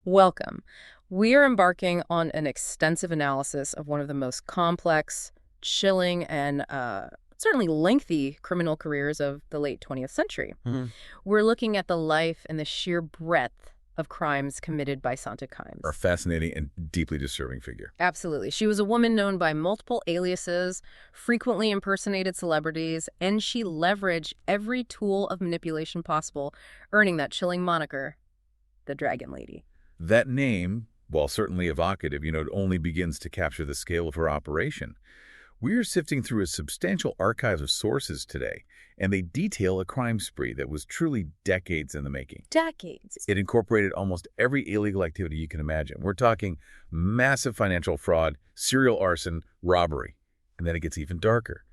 Welcome. We are embarking on an extensive analysis of one of the most complex, chilling, and certainly lengthy criminal careers of the late 20th century. Mhm. We're looking at the life and the sheer breadth of crimes committed by Sante A Kimes. fascinating and deeply disturbing figure. Absolutely. She was a woman known by multiple aliases, frequently impersonated celebrities, and she leveraged every tool of manipulation possible, earning that chilling moniker, the Dragon Lady. That name, while certainly evocative, it only begins to capture the scale of her operation. We are sifting through a substantial archive of sources today, and they detail a crime spree that was truly decades in the making. Decades. It incorporated almost every illegal activity you can imagine. We're talking massive financial fraud, serial arson, robbery. And then it gets even darker.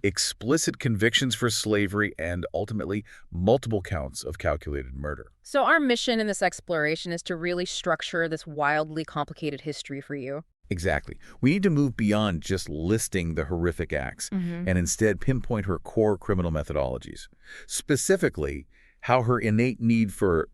Explicit convictions for slavery, and ultimately multiple counts of calculated murder. So our mission in this exploration is to really structure this wildly complicated history for you. Exactly. We need to move beyond just listing the horrific acts and instead pinpoint her core criminal methodologies. Specifically, how her innate need for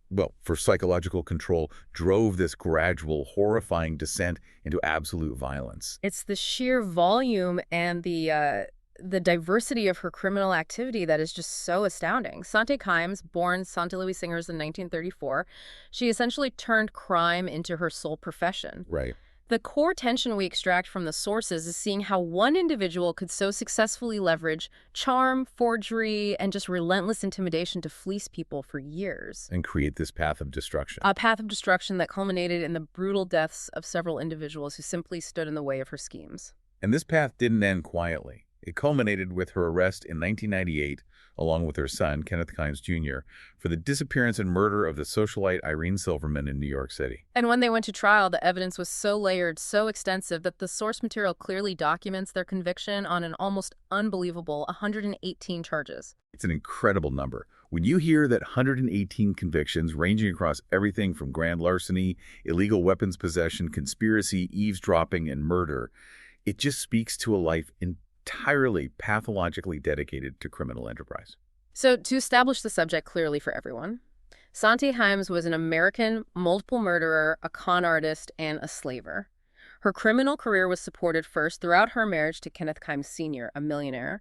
psychological control drove this gradual, horrifying descent into absolute violence. It's the sheer volume and the diversity of her criminal activity that is just so astounding. Sante Kimes, born Sante Louis Singers in 1934, she essentially turned crime into her sole profession. Right. The core tension we extract from the sources is seeing how one individual could so successfully leverage charm, forgery, and just relentless intimidation to fleece people for years. And create this path of destruction. A path of destruction that culminated in the brutal deaths of several individuals who simply stood in the way of her schemes. And this path didn't end quietly. It culminated with her arrest in 1998, along with her son, Kenneth Kimes Jr., for the disappearance and murder of the socialite Irene Silverman in New York City. And when they went to trial, the evidence was so layered, so extensive, that the source material clearly documents their conviction on an almost unbelievable 118 charges. It's an incredible number. When you hear that 118 convictions ranging across everything from grand larceny, illegal weapons possession, conspiracy, eavesdropping, and murder, it just speaks to a life entirely pathologically dedicated to criminal enterprise. So to establish the subject clearly for everyone, Sante Kimes was an American multiple murderer, a con artist, and a slaver. Her criminal career was supported first throughout her marriage to Kenneth Kimes Sr., a millionaire,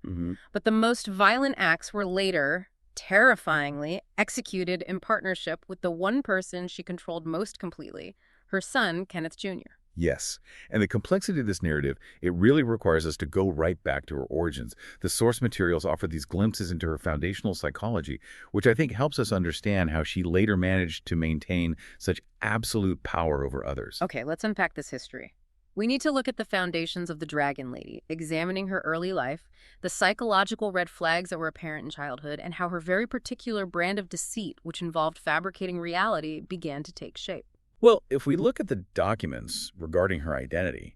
but the most violent acts were later, terrifyingly, executed in partnership with the one person she controlled most completely, her son, Kenneth Jr. Yes, and the complexity of this narrative, it really requires us to go right back to her origins. The source materials offer these glimpses into her foundational psychology, which I think helps us understand how she later managed to maintain such absolute power over others. Okay, let's unpack this history. We need to look at the foundations of the Dragon Lady, examining her early life, the psychological red flags that were apparent in childhood, and how her very particular brand of deceit, which involved fabricating reality, began to take shape. Well, if we look at the documents regarding her identity,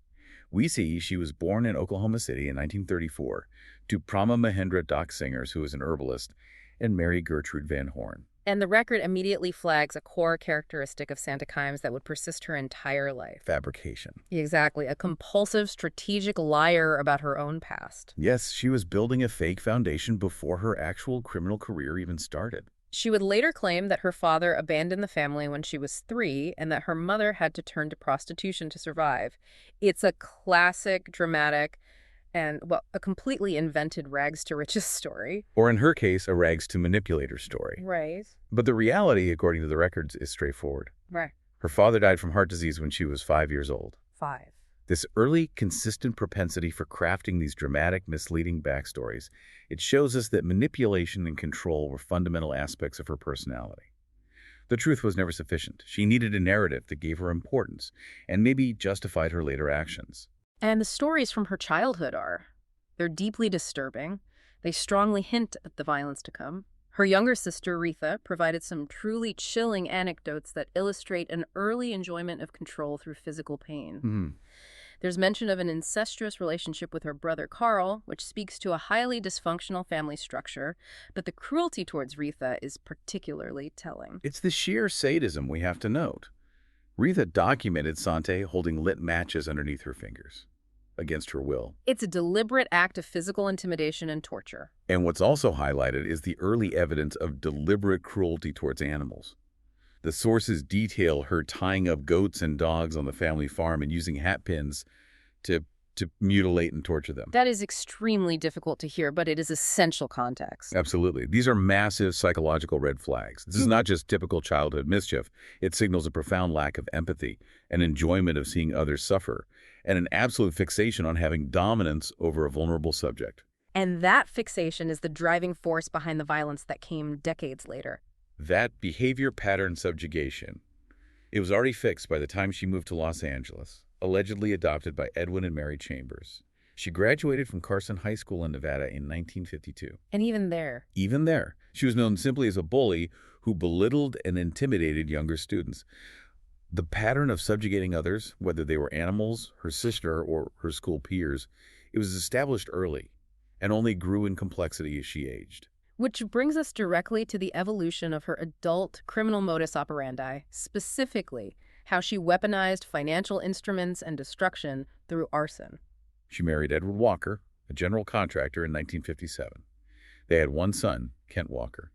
we see she was born in Oklahoma City in 1934 to Prama Mahendra Doc Singers, who was an herbalist, and Mary Gertrude Van Horn. And the record immediately flags a core characteristic of Sante Kimes that would persist her entire life. Fabrication. Exactly, a compulsive, strategic liar about her own past. Yes, she was building a fake foundation before her actual criminal career even started. She would later claim that her father abandoned the family when she was 3 and that her mother had to turn to prostitution to survive. It's a classic, dramatic, and, a completely invented rags to riches story. Or in her case, a rags to manipulator story. Right. But the reality, according to the records, is straightforward. Right. Her father died from heart disease when she was 5 years old. 5. This early, consistent propensity for crafting these dramatic, misleading backstories, it shows us that manipulation and control were fundamental aspects of her personality. The truth was never sufficient. She needed a narrative that gave her importance and maybe justified her later actions. And the stories from her childhood they're deeply disturbing. They strongly hint at the violence to come. Her younger sister, Retha, provided some truly chilling anecdotes that illustrate an early enjoyment of control through physical pain. There's mention of an incestuous relationship with her brother Carl, which speaks to a highly dysfunctional family structure, but the cruelty towards Retha is particularly telling. It's the sheer sadism we have to note. Retha documented Sante holding lit matches underneath her fingers, against her will. It's a deliberate act of physical intimidation and torture. And what's also highlighted is the early evidence of deliberate cruelty towards animals. The sources detail her tying up goats and dogs on the family farm and using hat pins to mutilate and torture them. That is extremely difficult to hear, but it is essential context. Absolutely. These are massive psychological red flags. This is not just typical childhood mischief. It signals a profound lack of empathy, an enjoyment of seeing others suffer, and an absolute fixation on having dominance over a vulnerable subject. And that fixation is the driving force behind the violence that came decades later. That behavior pattern subjugation, it was already fixed by the time she moved to Los Angeles, allegedly adopted by Edwin and Mary Chambers. She graduated from Carson High School in Nevada in 1952. And even there, she was known simply as a bully who belittled and intimidated younger students. The pattern of subjugating others, whether they were animals, her sister, or her school peers, it was established early and only grew in complexity as she aged. which brings us directly to the evolution of her adult criminal modus operandi, specifically how she weaponized financial instruments and destruction through arson. She married Edward Walker, a general contractor, in 1957. They had one son, Kent Walker.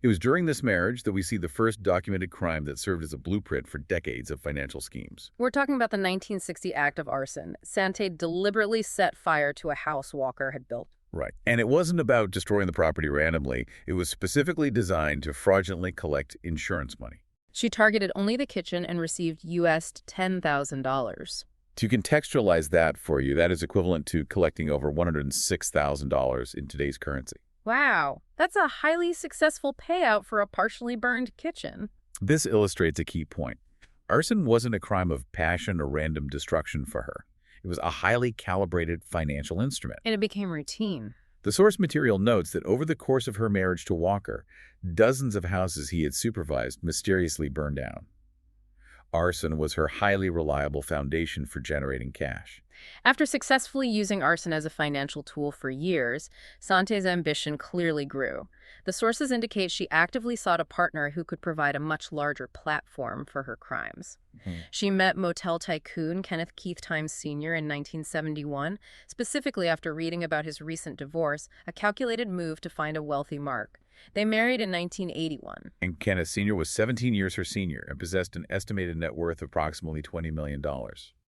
It was during this marriage that we see the first documented crime that served as a blueprint for decades of financial schemes. We're talking about the 1960 act of arson. Sante deliberately set fire to a house Walker had built. Right. And it wasn't about destroying the property randomly. It was specifically designed to fraudulently collect insurance money. She targeted only the kitchen and received US $10,000. To contextualize that for you, that is equivalent to collecting over $106,000 in today's currency. Wow, that's a highly successful payout for a partially burned kitchen. This illustrates a key point. Arson wasn't a crime of passion or random destruction for her. It was a highly calibrated financial instrument. And it became routine. The source material notes that over the course of her marriage to Walker, dozens of houses he had supervised mysteriously burned down. Arson was her highly reliable foundation for generating cash. After successfully using arson as a financial tool for years, Sante's ambition clearly grew. The sources indicate she actively sought a partner who could provide a much larger platform for her crimes. She met motel tycoon Kenneth Kimes Jr. in 1971, specifically after reading about his recent divorce, a calculated move to find a wealthy mark. They married in 1981. And Kenneth Sr. was 17 years her senior and possessed an estimated net worth of approximately $20 million.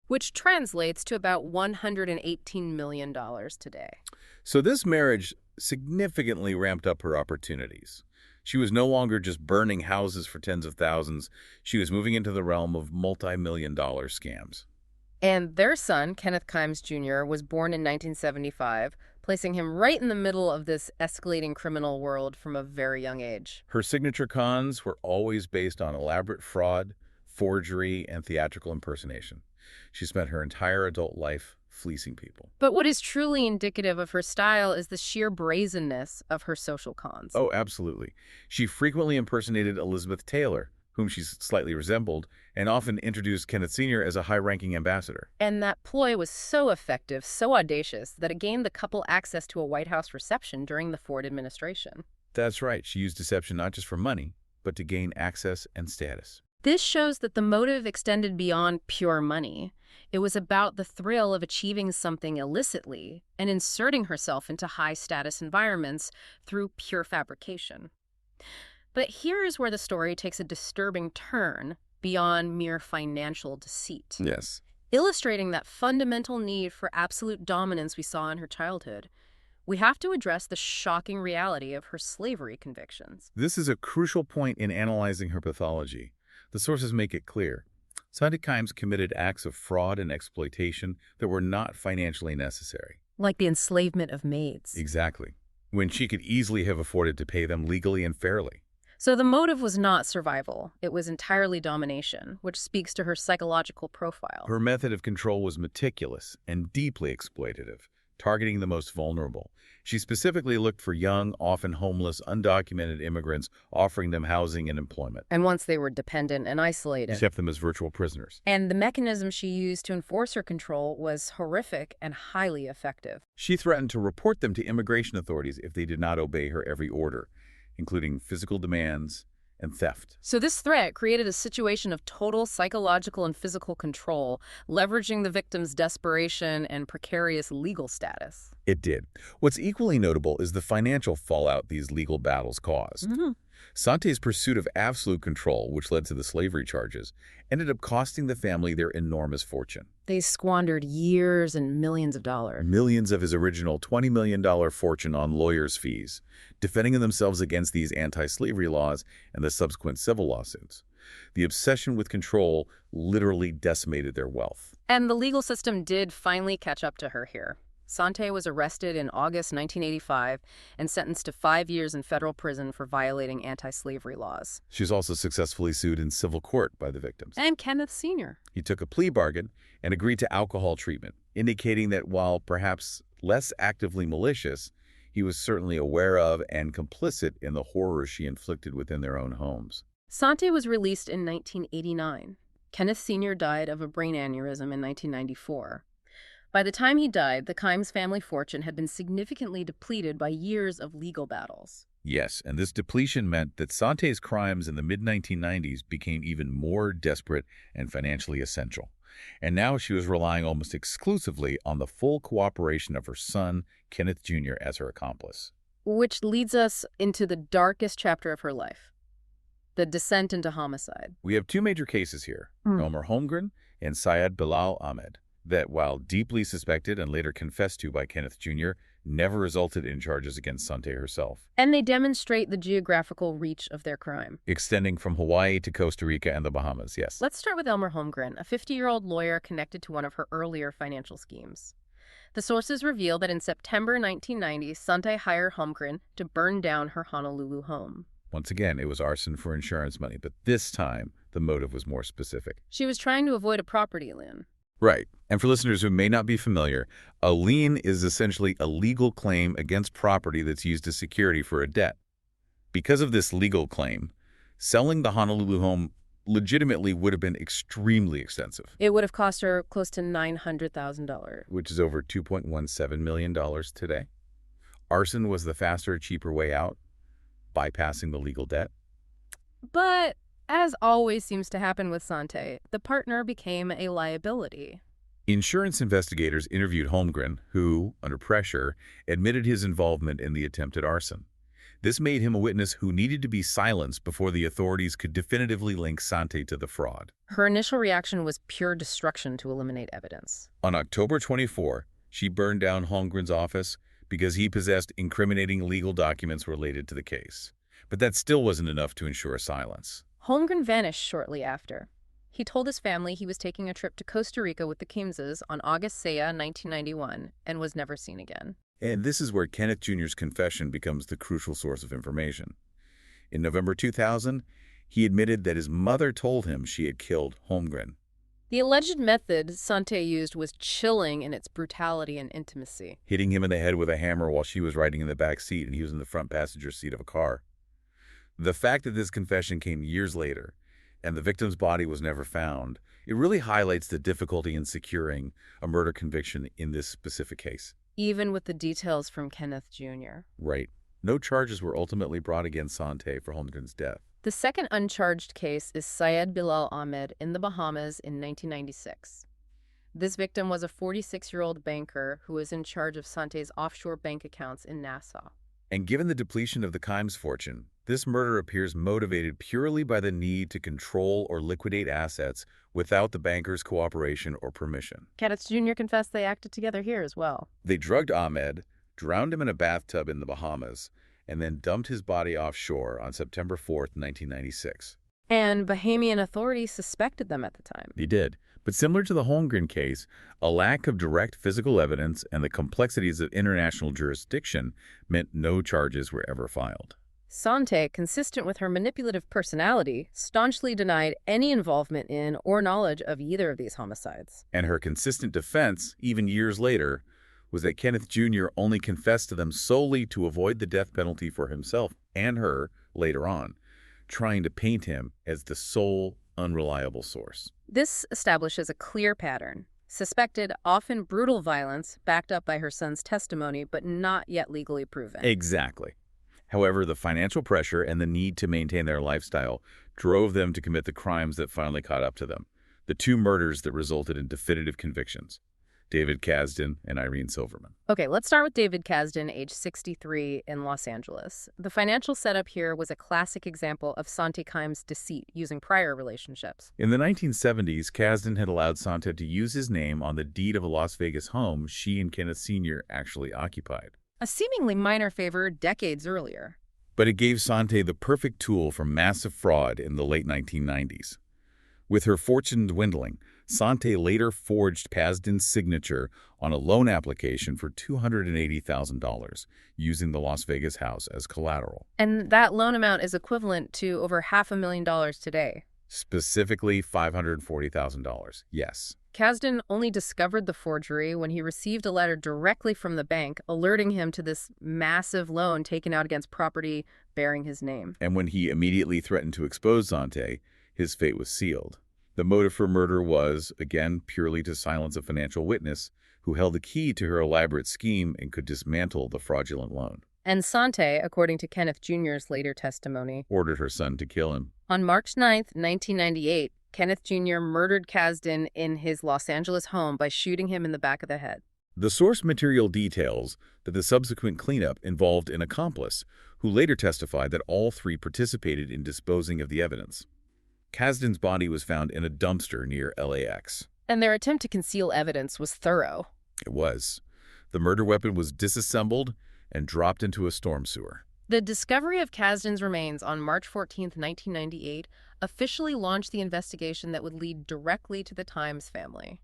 Which translates to about $118 million today. So this marriage significantly ramped up her opportunities. She was no longer just burning houses for tens of thousands. She was moving into the realm of multi-million-dollar scams. And their son, Kenneth Kimes Jr., was born in 1975, placing him right in the middle of this escalating criminal world from a very young age. Her signature cons were always based on elaborate fraud, forgery, and theatrical impersonation. She spent her entire adult life fleecing people. But what is truly indicative of her style is the sheer brazenness of her social cons. Oh, absolutely. She frequently impersonated Elizabeth Taylor, whom she slightly resembled, and often introduced Kenneth Sr. as a high-ranking ambassador. And that ploy was so effective, so audacious, that it gained the couple access to a White House reception during the Ford administration. That's right. She used deception not just for money, but to gain access and status. This shows that the motive extended beyond pure money. It was about the thrill of achieving something illicitly and inserting herself into high-status environments through pure fabrication. But here is where the story takes a disturbing turn beyond mere financial deceit. Yes. Illustrating that fundamental need for absolute dominance we saw in her childhood, we have to address the shocking reality of her slavery convictions. This is a crucial point in analyzing her pathology. The sources make it clear. Sante Kimes committed acts of fraud and exploitation that were not financially necessary. Like the enslavement of maids. Exactly. When she could easily have afforded to pay them legally and fairly. So the motive was not survival. It was entirely domination, which speaks to her psychological profile. Her method of control was meticulous and deeply exploitative, targeting the most vulnerable. She specifically looked for young, often homeless, undocumented immigrants, offering them housing and employment. And once they were dependent and isolated. She kept them as virtual prisoners. And the mechanism she used to enforce her control was horrific and highly effective. She threatened to report them to immigration authorities if they did not obey her every order, including physical demands and theft. So this threat created a situation of total psychological and physical control, leveraging the victim's desperation and precarious legal status. It did. What's equally notable is the financial fallout these legal battles caused. Sante's pursuit of absolute control, which led to the slavery charges, ended up costing the family their enormous fortune. They squandered years and millions of dollars. Millions of his original $20 million fortune on lawyers' fees, defending themselves against these anti-slavery laws and the subsequent civil lawsuits. The obsession with control literally decimated their wealth. And the legal system did finally catch up to her here. Sante was arrested in August 1985 and sentenced to 5 years in federal prison for violating anti-slavery laws. She was also successfully sued in civil court by the victims. And Kenneth Sr. He took a plea bargain and agreed to alcohol treatment, indicating that while perhaps less actively malicious, he was certainly aware of and complicit in the horrors she inflicted within their own homes. Sante was released in 1989. Kenneth Sr. died of a brain aneurysm in 1994. By the time he died, the Kimes family fortune had been significantly depleted by years of legal battles. Yes, and this depletion meant that Sante's crimes in the mid-1990s became even more desperate and financially essential. And now she was relying almost exclusively on the full cooperation of her son, Kenneth Jr., as her accomplice. Which leads us into the darkest chapter of her life, the descent into homicide. We have two major cases here, Omar Holmgren and Syed Bilal Ahmed, that, while deeply suspected and later confessed to by Kenneth Jr., never resulted in charges against Sante herself. And they demonstrate the geographical reach of their crime. Extending from Hawaii to Costa Rica and the Bahamas, yes. Let's start with Elmer Holmgren, a 50-year-old lawyer connected to one of her earlier financial schemes. The sources reveal that in September 1990, Sante hired Holmgren to burn down her Honolulu home. Once again, it was arson for insurance money, but this time the motive was more specific. She was trying to avoid a property lien. Right. And for listeners who may not be familiar, a lien is essentially a legal claim against property that's used as security for a debt. Because of this legal claim, selling the Honolulu home legitimately would have been extremely expensive. It would have cost her close to $900,000. Which is over $2.17 million today. Arson was the faster, cheaper way out, bypassing the legal debt. But as always seems to happen with Sante, the partner became a liability. Insurance investigators interviewed Holmgren, who, under pressure, admitted his involvement in the attempted arson. This made him a witness who needed to be silenced before the authorities could definitively link Sante to the fraud. Her initial reaction was pure destruction to eliminate evidence. On October 24, she burned down Holmgren's office because he possessed incriminating legal documents related to the case. But that still wasn't enough to ensure silence. Holmgren vanished shortly after. He told his family he was taking a trip to Costa Rica with the Kimeses on August 1991 and was never seen again. And this is where Kenneth Jr.'s confession becomes the crucial source of information. In November 2000, he admitted that his mother told him she had killed Holmgren. The alleged method Sante used was chilling in its brutality and intimacy. Hitting him in the head with a hammer while she was riding in the back seat and he was in the front passenger seat of a car. The fact that this confession came years later and the victim's body was never found, it really highlights the difficulty in securing a murder conviction in this specific case. Even with the details from Kenneth Jr. Right. No charges were ultimately brought against Sante for Holmgren's death. The second uncharged case is Syed Bilal Ahmed in the Bahamas in 1996. This victim was a 46-year-old banker who was in charge of Sante's offshore bank accounts in Nassau. And given the depletion of the Kimes fortune, this murder appears motivated purely by the need to control or liquidate assets without the banker's cooperation or permission. Kenneth Jr. confessed they acted together here as well. They drugged Ahmed, drowned him in a bathtub in the Bahamas, and then dumped his body offshore on September 4th, 1996. And Bahamian authorities suspected them at the time. They did. But similar to the Holmgren case, a lack of direct physical evidence and the complexities of international jurisdiction meant no charges were ever filed. Sante, consistent with her manipulative personality, staunchly denied any involvement in or knowledge of either of these homicides. And her consistent defense, even years later, was that Kenneth Jr. only confessed to them solely to avoid the death penalty for himself and her later on, trying to paint him as the sole unreliable source. This establishes a clear pattern. Suspected, often brutal violence, backed up by her son's testimony, but not yet legally proven. Exactly. However, the financial pressure and the need to maintain their lifestyle drove them to commit the crimes that finally caught up to them, the two murders that resulted in definitive convictions. David Kasdan and Irene Silverman. Okay, let's start with David Kasdan, age 63, in Los Angeles. The financial setup here was a classic example of Sante Kimes' deceit using prior relationships. In the 1970s, Kasdan had allowed Sante to use his name on the deed of a Las Vegas home she and Kenneth Sr. actually occupied. A seemingly minor favor decades earlier. But it gave Sante the perfect tool for massive fraud in the late 1990s. With her fortune dwindling, Sante later forged Kasdan's signature on a loan application for $280,000, using the Las Vegas house as collateral. And that loan amount is equivalent to over $500,000 today. Specifically $540,000, yes. Kasdan only discovered the forgery when he received a letter directly from the bank alerting him to this massive loan taken out against property bearing his name. And when he immediately threatened to expose Sante, his fate was sealed. The motive for murder was, again, purely to silence a financial witness who held the key to her elaborate scheme and could dismantle the fraudulent loan. And Sante, according to Kenneth Jr.'s later testimony, ordered her son to kill him. On March 9, 1998, Kenneth Jr. murdered Kasdan in his Los Angeles home by shooting him in the back of the head. The source material details that the subsequent cleanup involved an accomplice, who later testified that all three participated in disposing of the evidence. Kasdan's body was found in a dumpster near LAX. And their attempt to conceal evidence was thorough. It was. The murder weapon was disassembled and dropped into a storm sewer. The discovery of Kasdan's remains on March 14, 1998, officially launched the investigation that would lead directly to the Kimes family.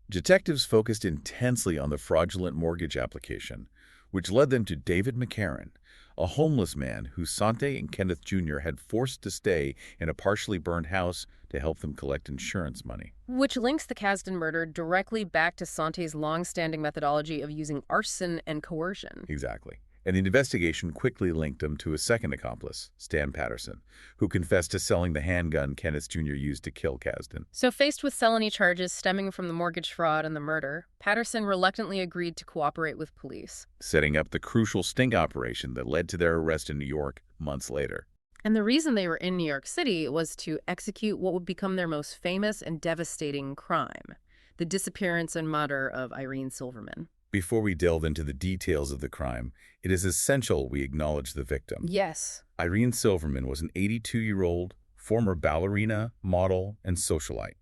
Detectives focused intensely on the fraudulent mortgage application, which led them to David McCarran, a homeless man who Sante and Kenneth Jr. had forced to stay in a partially burned house to help them collect insurance money. Which links the Kasdan murder directly back to Sante's long-standing methodology of using arson and coercion. Exactly. And the investigation quickly linked him to a second accomplice, Stan Patterson, who confessed to selling the handgun Kenneth Jr. used to kill Kasdan. So faced with felony charges stemming from the mortgage fraud and the murder, Patterson reluctantly agreed to cooperate with police, setting up the crucial sting operation that led to their arrest in New York months later. And the reason they were in New York City was to execute what would become their most famous and devastating crime, the disappearance and murder of Irene Silverman. Before we delve into the details of the crime, it is essential we acknowledge the victim. Yes. Irene Silverman was an 82-year-old former ballerina, model, and socialite.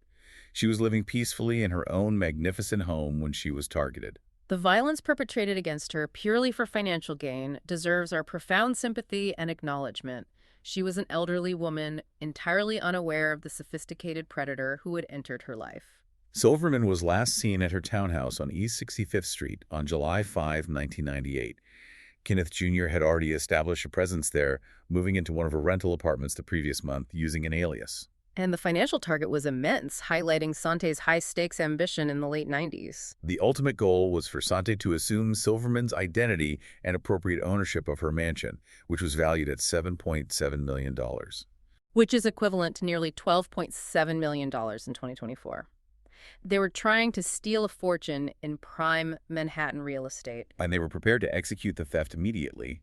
She was living peacefully in her own magnificent home when she was targeted. The violence perpetrated against her purely for financial gain deserves our profound sympathy and acknowledgement. She was an elderly woman, entirely unaware of the sophisticated predator who had entered her life. Silverman was last seen at her townhouse on East 65th Street on July 5, 1998. Kenneth Jr. had already established a presence there, moving into one of her rental apartments the previous month using an alias. And the financial target was immense, highlighting Sante's high-stakes ambition in the late 90s. The ultimate goal was for Sante to assume Silverman's identity and appropriate ownership of her mansion, which was valued at $7.7 million. Which is equivalent to nearly $12.7 million in 2024. They were trying to steal a fortune in prime Manhattan real estate. And they were prepared to execute the theft immediately.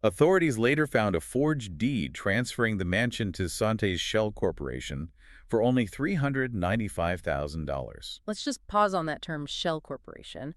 Authorities later found a forged deed transferring the mansion to Sante's shell corporation for only $395,000. Let's just pause on that term, shell corporation.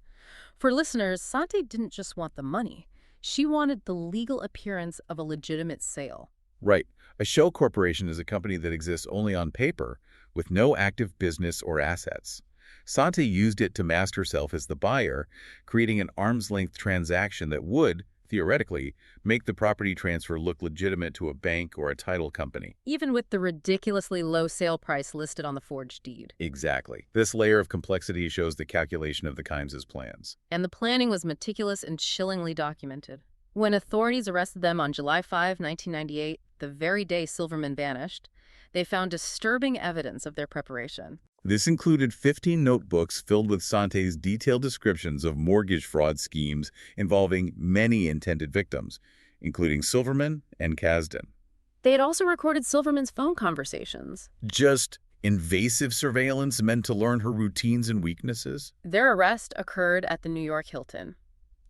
For listeners, Sante didn't just want the money. She wanted the legal appearance of a legitimate sale. Right. A shell corporation is a company that exists only on paper, with no active business or assets. Sante used it to mask herself as the buyer, creating an arm's-length transaction that would, theoretically, make the property transfer look legitimate to a bank or a title company. Even with the ridiculously low sale price listed on the forged deed. Exactly. This layer of complexity shows the calculation of the Kimes' plans. And the planning was meticulous and chillingly documented. When authorities arrested them on July 5, 1998, the very day Silverman vanished, they found disturbing evidence of their preparation. This included 15 notebooks filled with Sante's detailed descriptions of mortgage fraud schemes involving many intended victims, including Silverman and Kasdan. They had also recorded Silverman's phone conversations. Just invasive surveillance meant to learn her routines and weaknesses? Their arrest occurred at the New York Hilton.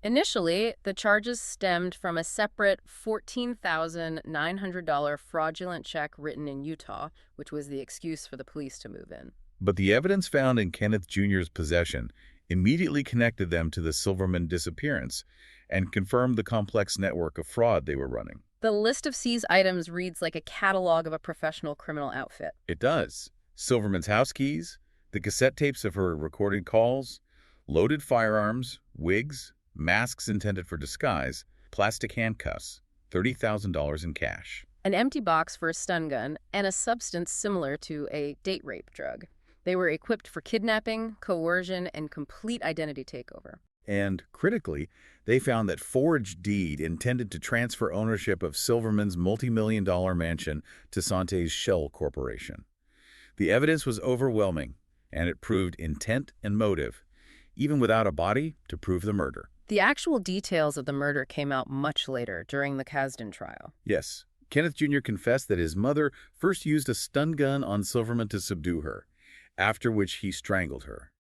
Initially, the charges stemmed from a separate $14,900 fraudulent check written in Utah, which was the excuse for the police to move in. But the evidence found in Kenneth Jr.'s possession immediately connected them to the Silverman disappearance and confirmed the complex network of fraud they were running. The list of seized items reads like a catalog of a professional criminal outfit. It does. Silverman's house keys, the cassette tapes of her recorded calls, loaded firearms, wigs, masks intended for disguise, plastic handcuffs, $30,000 in cash. An empty box for a stun gun, and a substance similar to a date rape drug. They were equipped for kidnapping, coercion, and complete identity takeover. And, critically, they found that forged deed intended to transfer ownership of Silverman's multi-million-dollar mansion to Sante's shell corporation. The evidence was overwhelming, and it proved intent and motive, even without a body to prove the murder. The actual details of the murder came out much later, during the Kasdan trial. Yes, Kenneth Jr. confessed that his mother first used a stun gun on Silverman to subdue her, after which he strangled her.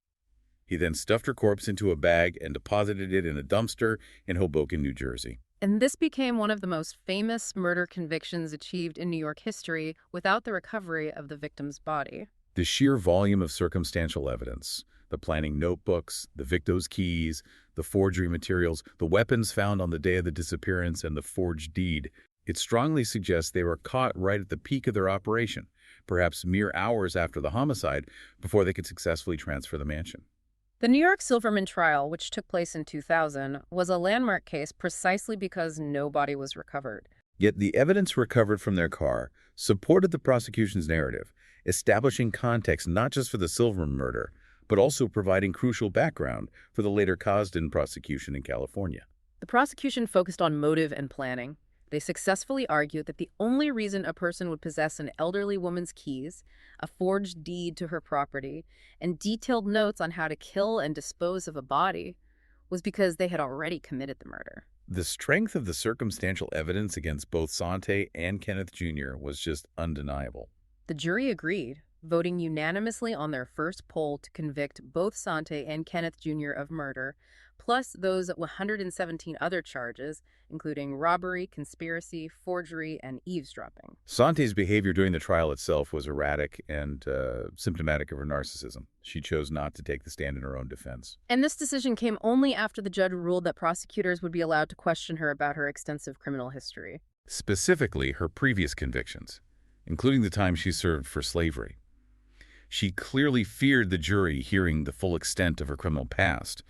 He then stuffed her corpse into a bag and deposited it in a dumpster in Hoboken, New Jersey. And this became one of the most famous murder convictions achieved in New York history without the recovery of the victim's body. The sheer volume of circumstantial evidence, the planning notebooks, the victim's keys, the forgery materials, the weapons found on the day of the disappearance, and the forged deed, it strongly suggests they were caught right at the peak of their operation, perhaps mere hours after the homicide, before they could successfully transfer the mansion. The New York Silverman trial, which took place in 2000, was a landmark case precisely because no body was recovered. Yet the evidence recovered from their car supported the prosecution's narrative, establishing context not just for the Silverman murder, but also providing crucial background for the later Kasdan prosecution in California. The prosecution focused on motive and planning. They successfully argued that the only reason a person would possess an elderly woman's keys, a forged deed to her property, and detailed notes on how to kill and dispose of a body was because they had already committed the murder. The strength of the circumstantial evidence against both Sante and Kenneth Jr. was just undeniable. The jury agreed, voting unanimously on their first poll to convict both Sante and Kenneth Jr. of murder, plus those 117 other charges, including robbery, conspiracy, forgery, and eavesdropping. Sante's behavior during the trial itself was erratic and symptomatic of her narcissism. She chose not to take the stand in her own defense. And this decision came only after the judge ruled that prosecutors would be allowed to question her about her extensive criminal history. Specifically, her previous convictions, including the time she served for slavery. She clearly feared the jury hearing the full extent of her criminal past,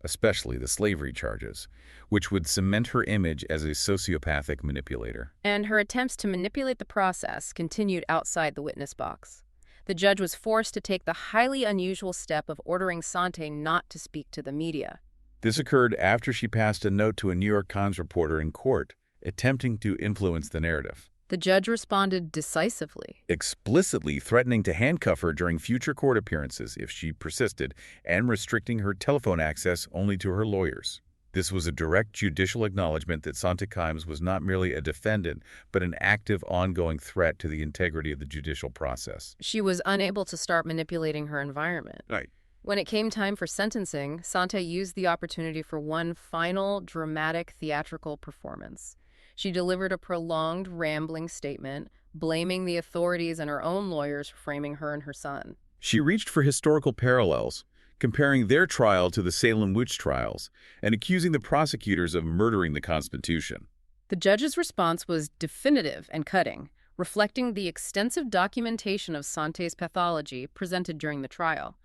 especially the slavery charges, which would cement her image as a sociopathic manipulator. And her attempts to manipulate the process continued outside the witness box. The judge was forced to take the highly unusual step of ordering Sante not to speak to the media. This occurred after she passed a note to a New York Times reporter in court, attempting to influence the narrative. The judge responded decisively, explicitly threatening to handcuff her during future court appearances if she persisted, and restricting her telephone access only to her lawyers. This was a direct judicial acknowledgement that Sante Kimes was not merely a defendant, but an active, ongoing threat to the integrity of the judicial process. She was unable to start manipulating her environment. Right. When it came time for sentencing, Sante used the opportunity for one final, dramatic, theatrical performance. She delivered a prolonged, rambling statement, blaming the authorities and her own lawyers for framing her and her son. She reached for historical parallels, comparing their trial to the Salem witch trials, and accusing the prosecutors of murdering the Constitution. The judge's response was definitive and cutting, reflecting the extensive documentation of Sante's pathology presented during the trial.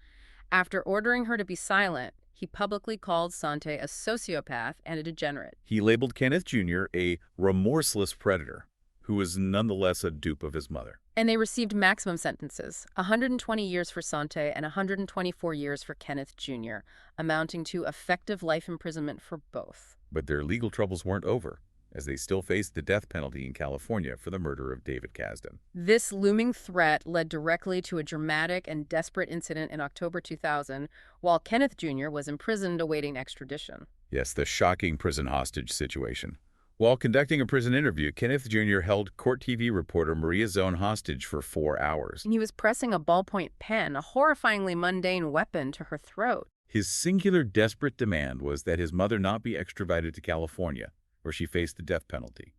After ordering her to be silent, he publicly called Sante a sociopath and a degenerate. He labeled Kenneth Jr. a remorseless predator, who was nonetheless a dupe of his mother. And they received maximum sentences, 120 years for Sante and 124 years for Kenneth Jr., amounting to effective life imprisonment for both. But their legal troubles weren't over, as they still faced the death penalty in California for the murder of David Kasdan. This looming threat led directly to a dramatic and desperate incident in October 2000, while Kenneth Jr. was imprisoned awaiting extradition. Yes, the shocking prison hostage situation. While conducting a prison interview, Kenneth Jr. held Court TV reporter Maria Zone hostage for 4 hours. And he was pressing a ballpoint pen, a horrifyingly mundane weapon, to her throat. His singular desperate demand was that his mother not be extradited to California, where she faced the death penalty.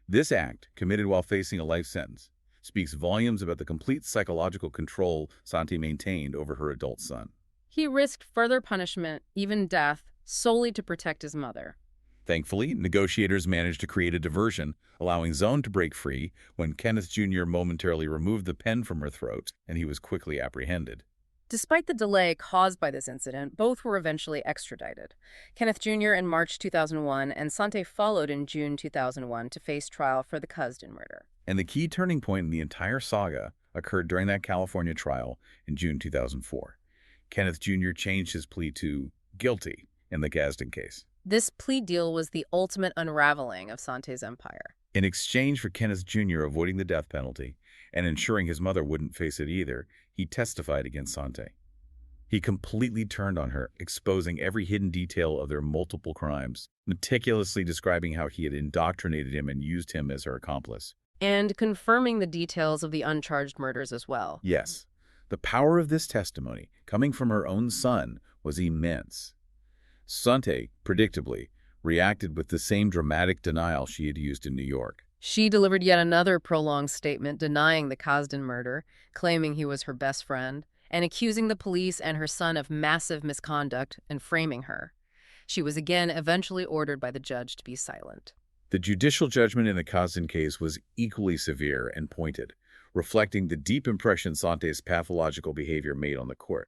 This act, committed while facing a life sentence, speaks volumes about the complete psychological control Sante maintained over her adult son. He risked further punishment, even death, solely to protect his mother. Thankfully, negotiators managed to create a diversion, allowing Zone to break free when Kenneth Jr. momentarily removed the pen from her throat, and he was quickly apprehended. Despite the delay caused by this incident, both were eventually extradited. Kenneth Jr. in March 2001 and Sante followed in June 2001 to face trial for the Kimes murder. And the key turning point in the entire saga occurred during that California trial in June 2004. Kenneth Jr. changed his plea to guilty in the Kimes case. This plea deal was the ultimate unraveling of Sante's empire. In exchange for Kenneth Jr. avoiding the death penalty and ensuring his mother wouldn't face it either, he testified against Sante. He completely turned on her, exposing every hidden detail of their multiple crimes, meticulously describing how he had indoctrinated him and used him as her accomplice. And confirming the details of the uncharged murders as well. Yes, the power of this testimony, coming from her own son, was immense. Sante, predictably, reacted with the same dramatic denial she had used in New York. She delivered yet another prolonged statement denying the Kimes murder, claiming he was her best friend, and accusing the police and her son of massive misconduct and framing her. She was again eventually ordered by the judge to be silent. The judicial judgment in the Kimes case was equally severe and pointed, reflecting the deep impression Sante's pathological behavior made on the court.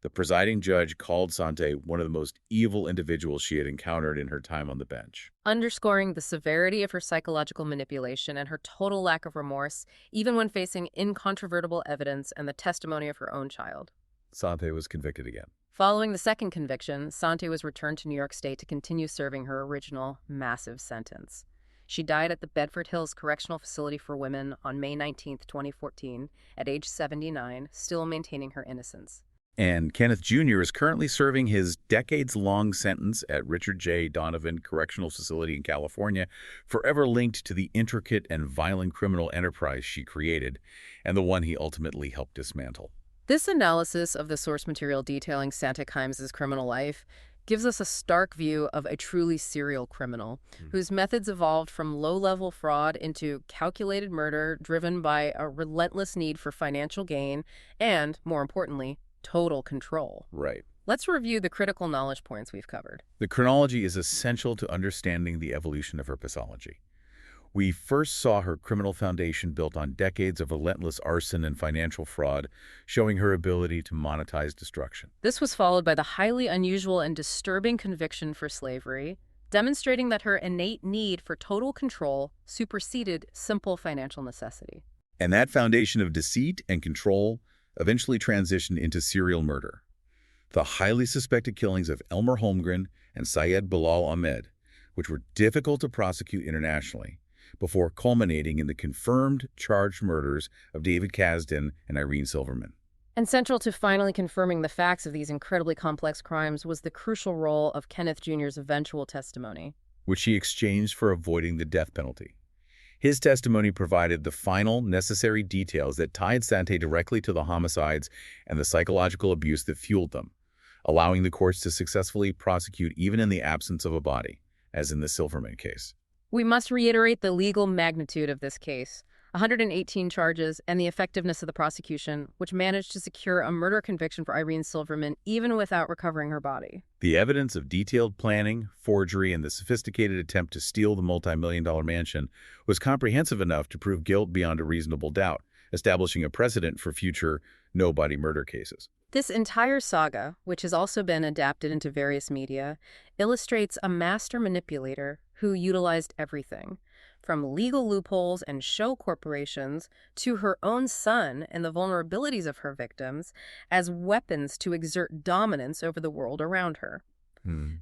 The presiding judge called Sante one of the most evil individuals she had encountered in her time on the bench, underscoring the severity of her psychological manipulation and her total lack of remorse, even when facing incontrovertible evidence and the testimony of her own child. Sante was convicted again. Following the second conviction, Sante was returned to New York State to continue serving her original massive sentence. She died at the Bedford Hills Correctional Facility for Women on May 19, 2014, at age 79, still maintaining her innocence. And Kenneth Jr. is currently serving his decades-long sentence at Richard J. Donovan Correctional Facility in California, forever linked to the intricate and violent criminal enterprise she created and the one he ultimately helped dismantle. This analysis of the source material detailing Sante Kimes' criminal life gives us a stark view of a truly serial criminal whose methods evolved from low-level fraud into calculated murder driven by a relentless need for financial gain and, more importantly, total control. Right. Let's review the critical knowledge points we've covered. The chronology is essential to understanding the evolution of her pathology. We first saw her criminal foundation built on decades of relentless arson and financial fraud, showing her ability to monetize destruction. This was followed by the highly unusual and disturbing conviction for slavery, demonstrating that her innate need for total control superseded simple financial necessity. And that foundation of deceit and control eventually transitioned into serial murder. The highly suspected killings of Elmer Holmgren and Syed Bilal Ahmed, which were difficult to prosecute internationally, before culminating in the confirmed charged murders of David Kasdan and Irene Silverman. And central to finally confirming the facts of these incredibly complex crimes was the crucial role of Kenneth Jr.'s eventual testimony, which he exchanged for avoiding the death penalty. His testimony provided the final necessary details that tied Sante directly to the homicides and the psychological abuse that fueled them, allowing the courts to successfully prosecute even in the absence of a body, as in the Silverman case. We must reiterate the legal magnitude of this case, 118 charges, and the effectiveness of the prosecution, which managed to secure a murder conviction for Irene Silverman even without recovering her body. The evidence of detailed planning, forgery, and the sophisticated attempt to steal the multi-million-dollar mansion was comprehensive enough to prove guilt beyond a reasonable doubt, establishing a precedent for future no-body murder cases. This entire saga, which has also been adapted into various media, illustrates a master manipulator who utilized everything, from legal loopholes and show corporations to her own son and the vulnerabilities of her victims, as weapons to exert dominance over the world around her.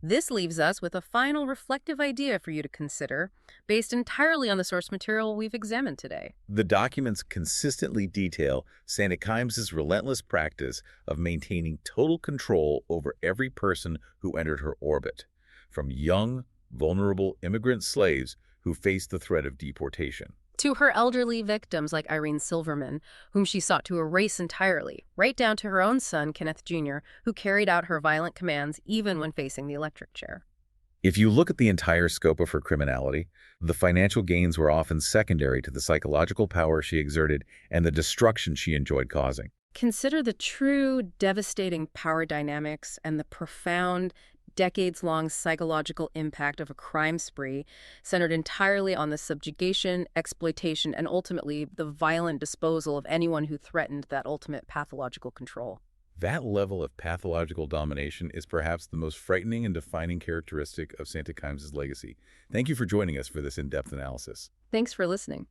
This leaves us with a final reflective idea for you to consider, based entirely on the source material we've examined today. The documents consistently detail Sante Kimes' relentless practice of maintaining total control over every person who entered her orbit, from young, vulnerable immigrant slaves who faced the threat of deportation, to her elderly victims like Irene Silverman, whom she sought to erase entirely, right down to her own son, Kenneth Jr., who carried out her violent commands even when facing the electric chair. If you look at the entire scope of her criminality, the financial gains were often secondary to the psychological power she exerted and the destruction she enjoyed causing. Consider the true devastating power dynamics and the profound, decades-long psychological impact of a crime spree centered entirely on the subjugation, exploitation, and ultimately the violent disposal of anyone who threatened that ultimate pathological control. That level of pathological domination is perhaps the most frightening and defining characteristic of Sante Kimes' legacy. Thank you for joining us for this in-depth analysis. Thanks for listening.